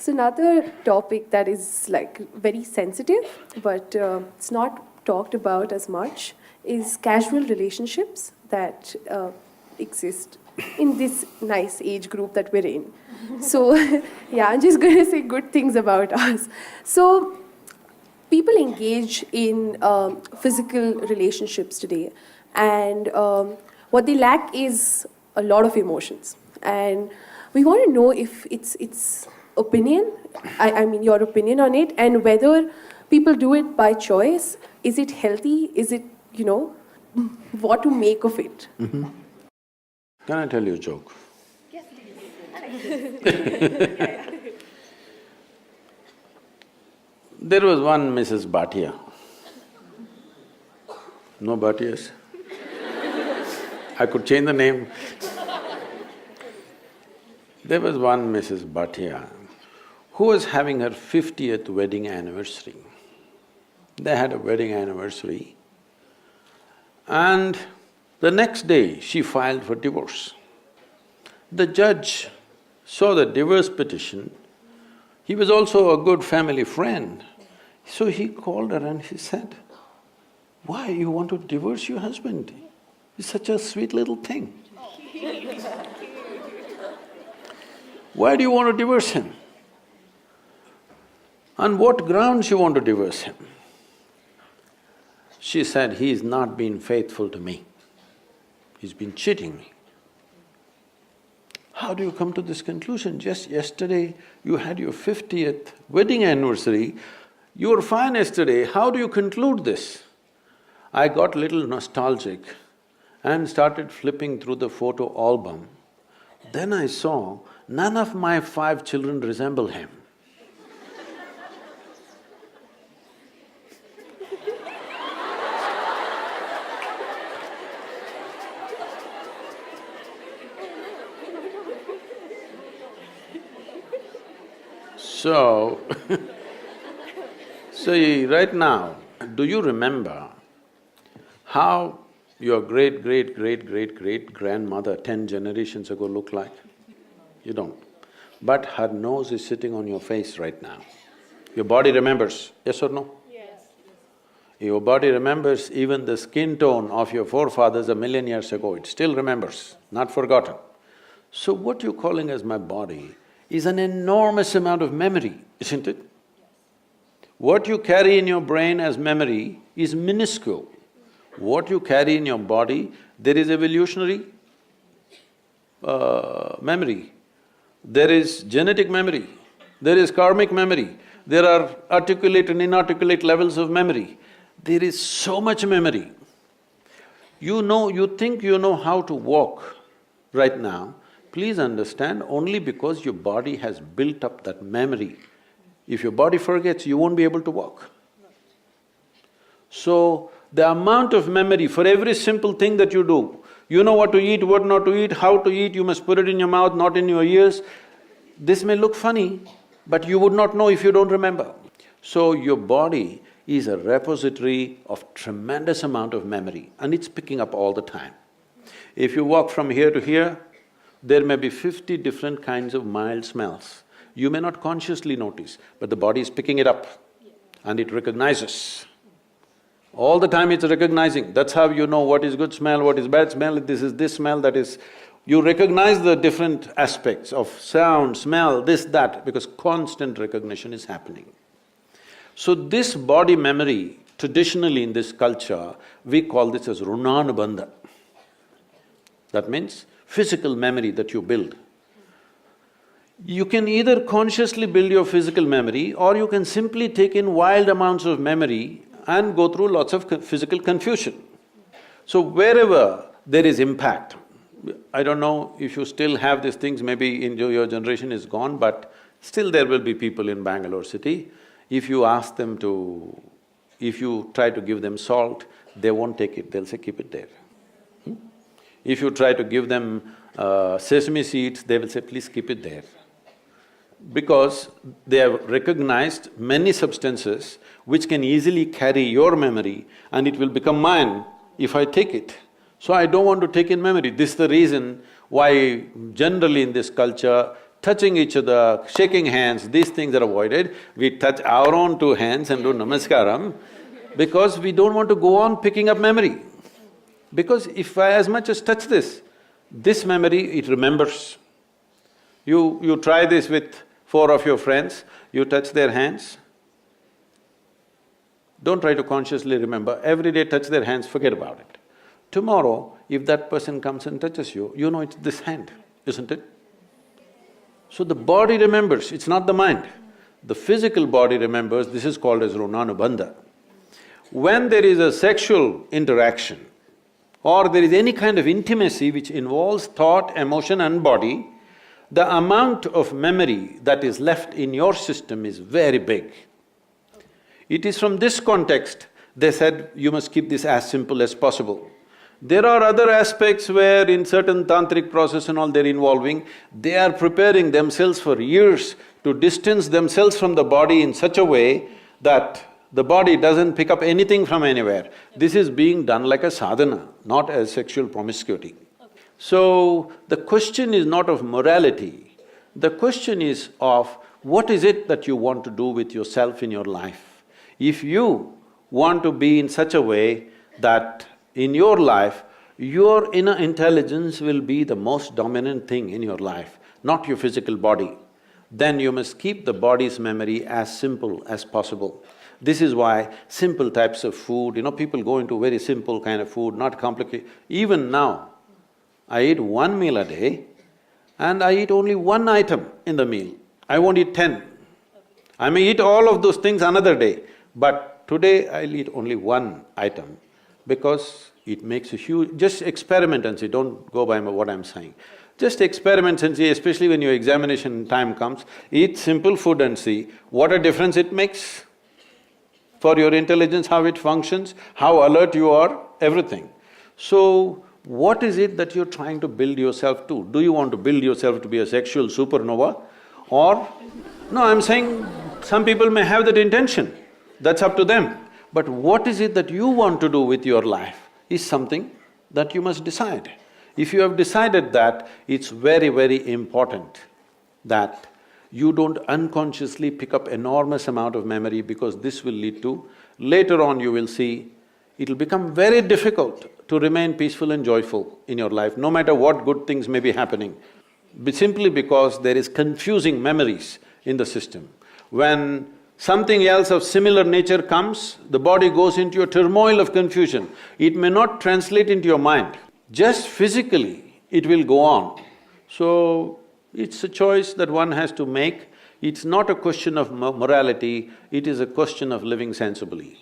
So another topic that is like very sensitive, but it's not talked about as much, is casual relationships that exist in this nice age group that we're in. So yeah, I'm just going to say good things about us. So people engage in physical relationships today, and what they lack is a lot of emotions. And we want to know if it's opinion, I mean your opinion on it, and whether people do it by choice. Is it healthy? Is it, what to make of it? Mm-hmm. Can I tell you a joke? Yes, please. There was one Mrs. Bhatia. No Bhatias? I could change the name. There was one Mrs. Bhatia who was having her 50th wedding anniversary. They had a wedding anniversary, and the next day she filed for divorce. The judge saw the divorce petition. He was also a good family friend. So he called her and he said, "Why you want to divorce your husband? He's such a sweet little thing. Why do you want to divorce him? On what grounds you want to divorce him?" She said, "He's not been faithful to me. He's been cheating me." How do you come to this conclusion? Just yesterday you had your 50th wedding anniversary, you were fine yesterday, how do you conclude this? I got little nostalgic and started flipping through the photo album. Then I saw none of my 5 children resemble him. So, right now, do you remember how your great-great-great-great-great-grandmother 10 generations ago looked like? You don't. But her nose is sitting on your face right now. Your body remembers, yes or no? Yes. Your body remembers even the skin tone of your forefathers a million years ago, it still remembers, not forgotten. So what you're calling as my body is an enormous amount of memory, isn't it? What you carry in your brain as memory is minuscule. What you carry in your body, there is evolutionary memory, there is genetic memory, there is karmic memory, there are articulate and inarticulate levels of memory. There is so much memory. You think you know how to walk right now, please understand, only because your body has built up that memory. If your body forgets, you won't be able to walk. So, the amount of memory for every simple thing that you do, you know what to eat, what not to eat, how to eat, you must put it in your mouth, not in your ears. This may look funny, but you would not know if you don't remember. So, your body is a repository of tremendous amount of memory and it's picking up all the time. If you walk from here to here, there may be 50 different kinds of mild smells. You may not consciously notice, but the body is picking it up and it recognizes. All the time it's recognizing, that's how you know what is good smell, what is bad smell, this is this smell, that is… You recognize the different aspects of sound, smell, this, that, because constant recognition is happening. So this body memory, traditionally in this culture, we call this as runanubandha. That means physical memory that you build. You can either consciously build your physical memory or you can simply take in wild amounts of memory and go through lots of physical confusion. So wherever there is impact, I don't know if you still have these things, maybe in your generation is gone, but still there will be people in Bangalore city, if you ask them to… if you try to give them salt, they won't take it, they'll say, keep it there. If you try to give them sesame seeds, they will say, please keep it there. Because they have recognized many substances which can easily carry your memory and it will become mine if I take it. So I don't want to take in memory. This is the reason why generally in this culture, touching each other, shaking hands, these things are avoided. We touch our own two hands and do namaskaram because we don't want to go on picking up memory. Because if I as much as touch this memory, it remembers. You try this with 4 of your friends, you touch their hands. Don't try to consciously remember, every day touch their hands, forget about it. Tomorrow, if that person comes and touches you, you know it's this hand, isn't it? So the body remembers, it's not the mind. The physical body remembers, this is called as runanubandha. When there is a sexual interaction or there is any kind of intimacy which involves thought, emotion and body, the amount of memory that is left in your system is very big. It is from this context they said you must keep this as simple as possible. There are other aspects where in certain tantric process and all they're involving, they are preparing themselves for years to distance themselves from the body in such a way that the body doesn't pick up anything from anywhere. This is being done like a sadhana, not as sexual promiscuity. So, the question is not of morality, the question is of what is it that you want to do with yourself in your life. If you want to be in such a way that in your life, your inner intelligence will be the most dominant thing in your life, not your physical body, then you must keep the body's memory as simple as possible. This is why simple types of food, people go into very simple kind of food, not complicated. Even now, I eat 1 meal a day and I eat only 1 item in the meal. I won't eat 10. I may eat all of those things another day, but today I'll eat only 1 item because it makes a huge… Just experiment and see, don't go by what I'm saying. Just experiment and see, especially when your examination time comes, eat simple food and see what a difference it makes for your intelligence, how it functions, how alert you are, everything. So, what is it that you're trying to build yourself to? Do you want to build yourself to be a sexual supernova? Or… No, I'm saying some people may have that intention, that's up to them. But what is it that you want to do with your life is something that you must decide. If you have decided that, it's very, very important that you don't unconsciously pick up enormous amount of memory because this will lead to… Later on you will see, it'll become very difficult to remain peaceful and joyful in your life, no matter what good things may be happening, simply because there is confusing memories in the system. When something else of similar nature comes, the body goes into a turmoil of confusion. It may not translate into your mind, just physically it will go on. So, it's a choice that one has to make. It's not a question of morality, it is a question of living sensibly.